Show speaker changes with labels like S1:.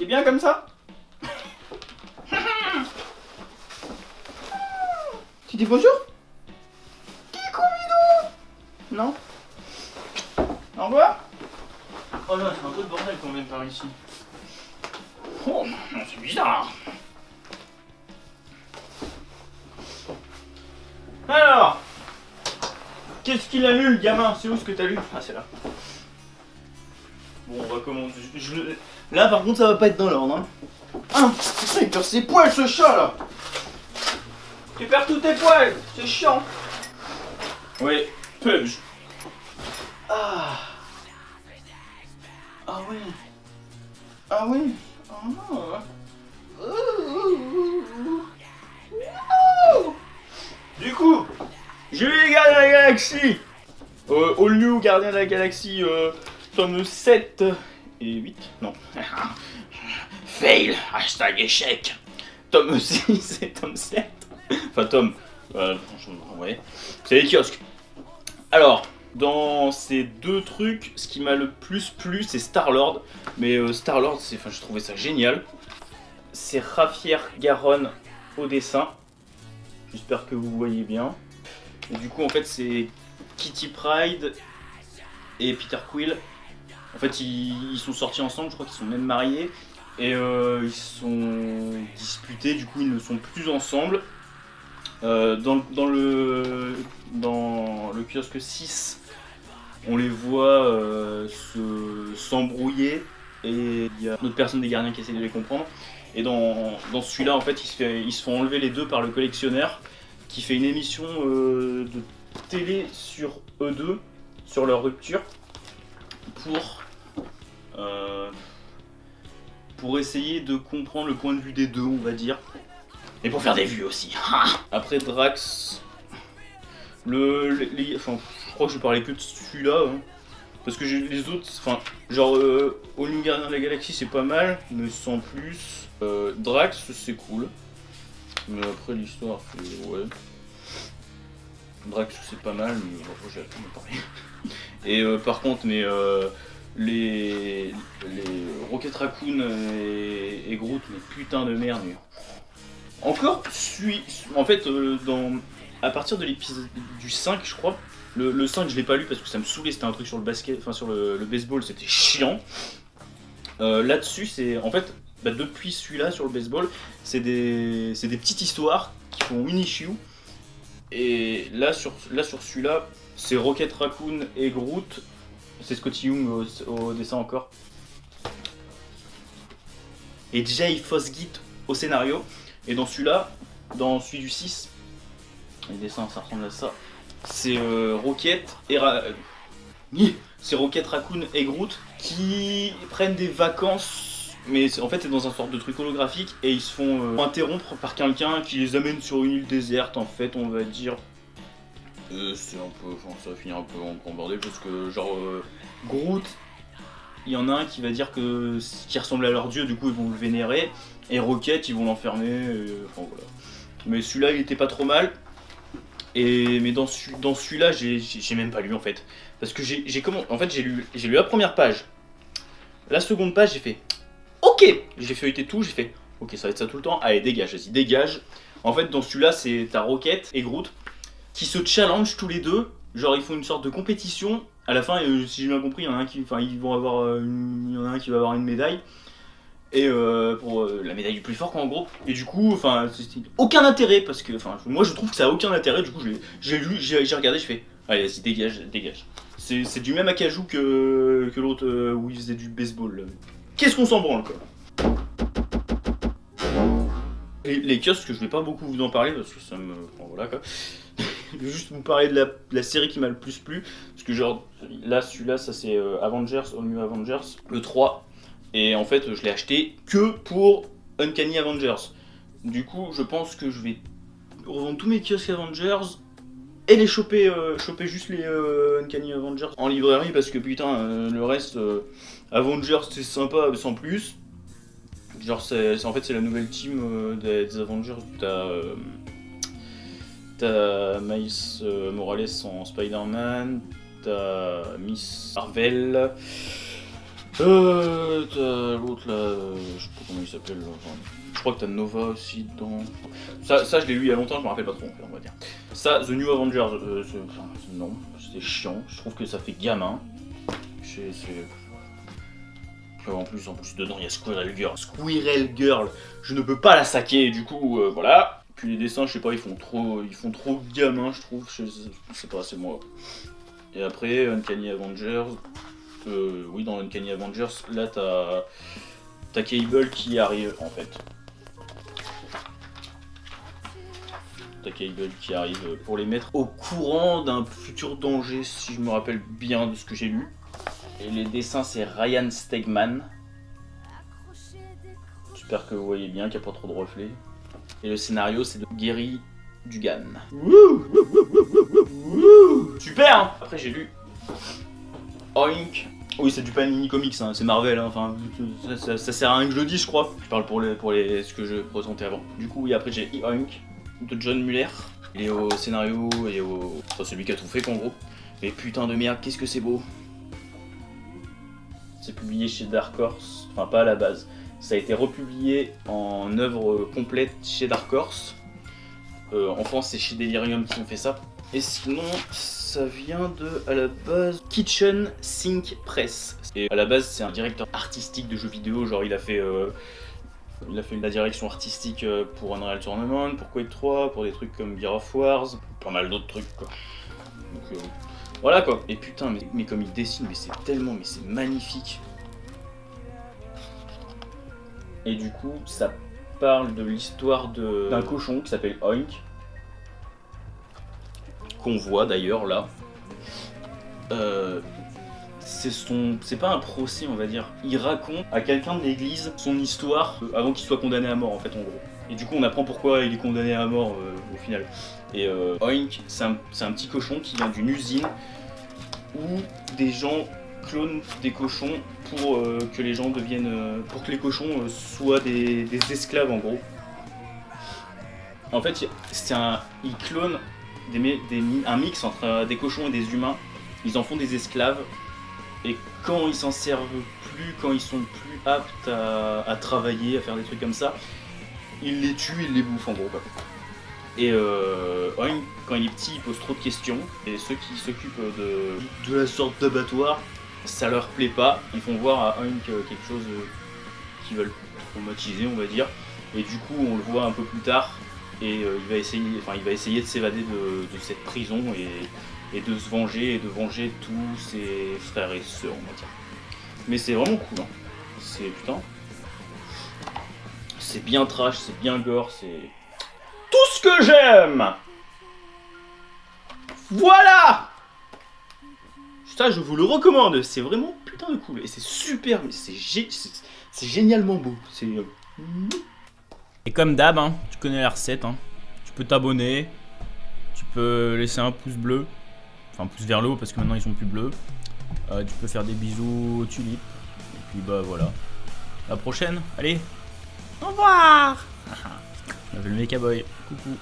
S1: C'est bien comme ça? Tu dis bonjour? Non? Au revoir? Oh non, c'est un peu de bordel quand même par ici. Oh, c'est bizarre. Alors, qu'est-ce qu'il a lu le gamin? C'est où ce que t'as lu? Ah, c'est là. Bon, on va commencer. Là, par contre, ça va pas être dans l'ordre. Hein. Ah, putain, il perd ses poils ce chat là! Tu perds tous tes poils, c'est chiant. Oui, purge. Ah. Ah oui. Ah oui. Ah. Du coup, j'ai lu les Gardiens de la Galaxie. All New Gardiens de la Galaxie, tome 7 et 8. Non. Fail, hashtag échec. Tome 6 et tome 7. Enfin, tome. Ouais. C'est les kiosques. Alors, dans ces deux trucs, ce qui m'a le plus plu, c'est Star-Lord. Mais Star-Lord, je trouvais ça génial. C'est Javier Garrón au dessin. J'espère que vous voyez bien. Et du coup, en fait, c'est Kitty Pryde et Peter Quill. En fait, ils sont sortis ensemble, je crois qu'ils sont même mariés. Et ils sont disputés, du coup, ils ne sont plus ensemble. Dans le kiosque 6, on les voit s'embrouiller et il y a une autre personne des gardiens qui essaie de les comprendre. Et dans celui-là, en fait, ils se font enlever les deux par le collectionneur qui fait une émission de télé sur eux deux, sur leur rupture, pour essayer de comprendre le point de vue des deux, on va dire. Et pour faire des vues aussi. Après Drax, je crois que je parlais que de celui-là, hein, parce que les autres, All New Gardiens de la Galaxie c'est pas mal, mais sans plus. Drax c'est cool, mais après l'histoire c'est ouais. Drax c'est pas mal, mais bon, j'ai tout parlé. Et par contre, les Rocket Raccoon et Groot, mais putain de merde. Mais... Encore, en fait, à partir de l'épisode du 5, je crois, le 5 je l'ai pas lu parce que ça me saoulait, c'était un truc sur le basket, enfin sur le baseball, c'était chiant. Là-dessus, c'est en fait, depuis celui-là sur le baseball, c'est des petites histoires qui font une issue. Et là sur celui-là, c'est Rocket Raccoon et Groot, c'est Scotty Young au dessin encore. Et Jay Fosgitt au scénario. Et dans celui-là, dans celui du 6, les dessins ça ressemble à ça, c'est Rocket Raccoon et Groot qui prennent des vacances, mais en fait c'est dans un sorte de truc holographique et ils se font interrompre par quelqu'un qui les amène sur une île déserte en fait, on va dire. C'est un peu, ça va finir un peu en bordel parce que Groot, il y en a un qui va dire que qui ressemble à leur dieu, du coup ils vont le vénérer. Et Rocket, ils vont l'enfermer, enfin voilà. Mais celui-là, il était pas trop mal. Mais dans celui-là, j'ai même pas lu en fait. Parce que j'ai lu la première page. La seconde page, j'ai fait OK. J'ai feuilleté tout, j'ai fait OK, ça va être ça tout le temps. Allez, dégage, vas-y, dégage. En fait, dans celui-là, t'as Rocket et Groot qui se challenge tous les deux. Genre, ils font une sorte de compétition. À la fin, si j'ai bien compris, il y en a un qui va avoir une médaille. Et pour la médaille du plus fort en gros. Et du coup, c'est aucun intérêt parce que, moi je trouve que ça a aucun intérêt. Du coup, j'ai regardé, je fais, allez, vas-y, dégage. C'est du même acajou que l'autre où il faisait du baseball. Qu'est-ce qu'on s'en branle quoi. Et les kiosques, je vais pas beaucoup vous en parler parce que ça me, voilà quoi. Je vais juste vous parler de la série qui m'a le plus plu. Parce que là, celui-là, ça c'est Avengers, All New Avengers, le 3. Et en fait, je l'ai acheté que pour Uncanny Avengers. Du coup, je pense que je vais revendre tous mes kiosques Avengers et les choper juste les Uncanny Avengers en librairie parce que putain, le reste, Avengers c'est sympa mais sans plus. Genre, c'est la nouvelle team des Avengers. T'as Miles Morales en Spider-Man, t'as Miss Marvel. T'as l'autre là, je sais pas comment il s'appelle là. Enfin, je crois que t'as Nova aussi dedans. Ça je l'ai lu il y a longtemps, je me rappelle pas trop, on va dire. Ça, The New Avengers, non, c'est chiant, je trouve que ça fait gamin. En plus dedans il y a Squirrel Girl. Squirrel Girl, je ne peux pas la saquer, du coup voilà. Puis les dessins, je sais pas, ils font trop gamin, je trouve, je sais pas, c'est moi. Et après, Uncanny Avengers, oui, dans Uncanny Avengers, là t'as Cable qui arrive en fait. T'as Cable qui arrive pour les mettre au courant d'un futur danger, si je me rappelle bien de ce que j'ai lu. Et les dessins, c'est Ryan Stegman. J'espère que vous voyez bien, qu'il n'y a pas trop de reflets. Et le scénario, c'est de Gary Dugan. Super hein. Après, j'ai lu Oink. Oui, c'est du Panini Comics, hein, c'est Marvel, hein, enfin, ça sert à rien que je le dise, je crois. Je parle pour ce que je présentais avant. Du coup, oui, après j'ai Oink de John Muller. Il est au scénario et enfin, celui qui a tout fait, en gros. Mais putain de merde, qu'est-ce que c'est beau. C'est publié chez Dark Horse, enfin pas à la base. Ça a été republié en œuvre complète chez Dark Horse. En France, c'est chez Delirium qui ont fait ça. Et sinon, ça vient de, à la base, Kitchen Sink Press. Et à la base, c'est un directeur artistique de jeux vidéo, genre il a fait la direction artistique pour Unreal Tournament, pour Quake 3, pour des trucs comme Gears of War, pas mal d'autres trucs quoi. Donc, voilà quoi. Et putain, mais comme il dessine, mais c'est magnifique. Et du coup, ça parle de l'histoire d'un cochon qui s'appelle Oink. Qu'on voit d'ailleurs là. C'est pas un procès, on va dire. Il raconte à quelqu'un de l'église son histoire avant qu'il soit condamné à mort en fait, en gros. Et du coup, on apprend pourquoi il est condamné à mort au final. Et Oink, c'est un petit cochon qui vient d'une usine où des gens clonent des cochons pour que les gens deviennent, pour que les cochons soient des esclaves en gros. En fait, ils clonent un mix entre des cochons et des humains. Ils en font des esclaves. Et quand ils s'en servent plus, quand ils sont plus aptes à travailler, à faire des trucs comme ça, ils les tuent, ils les bouffent en gros quoi. Et Oink, quand il est petit, il pose trop de questions. Et ceux qui s'occupent de la sorte d'abattoir, ça leur plaît pas. Ils font voir à Oink quelque chose qu'ils veulent traumatiser, on va dire. Et du coup, on le voit un peu plus tard. Et il va essayer de s'évader de cette prison et de se venger et de venger tous ses frères et sœurs, on va dire. Mais c'est vraiment cool, hein. C'est bien trash, c'est bien gore, c'est tout ce que j'aime. Voilà. Ça, je vous le recommande, c'est vraiment putain de cool. Et c'est super, c'est génialement beau. Et comme d'hab, hein, tu connais la recette, hein. Tu peux t'abonner, tu peux laisser un pouce bleu, enfin pouce vers le haut parce que maintenant ils sont plus bleus. Tu peux faire des bisous aux tulipes. Et puis bah voilà. À la prochaine, allez. Au revoir. J'avais le Mecha Boy. Coucou.